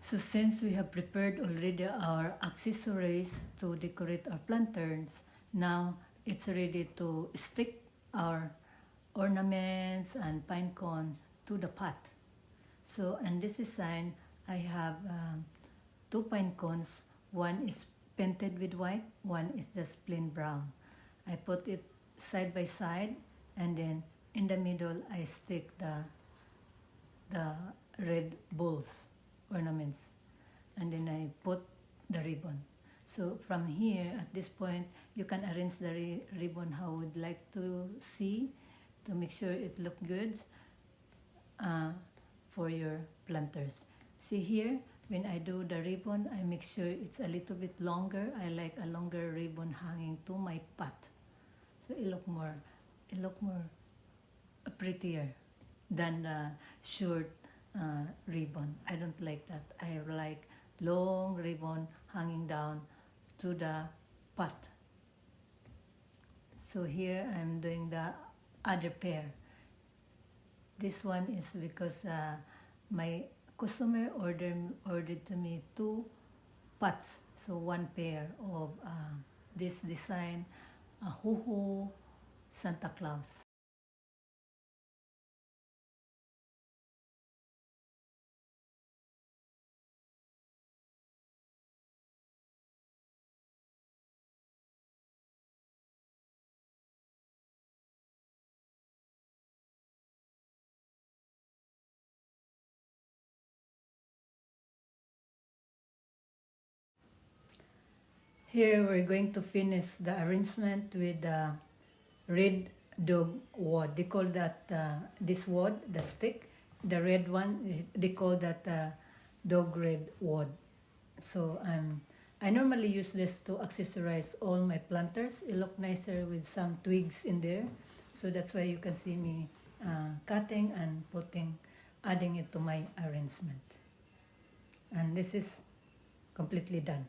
So since we have prepared already our accessories to decorate our plantains, now it's ready to stick our ornaments and pine cone to the pot. So in this design, I have two pine cones. One is painted with white, one is just plain brown. I put it side by side, and then in the middle I stick the red bulls ornaments, and then I put the ribbon. So from here, at this point, you can arrange the ribbon how you would like to see to make sure it look good for your planters. See here, when I do the ribbon, I make sure it's a little bit longer. I like a longer ribbon hanging to my pot, so it look more prettier than the short ribbon. I don't like that. I like long ribbon hanging down to the pot. So here I'm doing the other pair. This one is because my customer ordered to me two pots, so one pair of this design, a hoo-hoo Santa Claus. Here we're going to finish the arrangement with the red dog wood. They call that this wood, the stick. The red one, they call that dog red wood. So I normally use this to accessorize all my planters. It look nicer with some twigs in there. So that's why you can see me cutting and adding it to my arrangement. And this is completely done.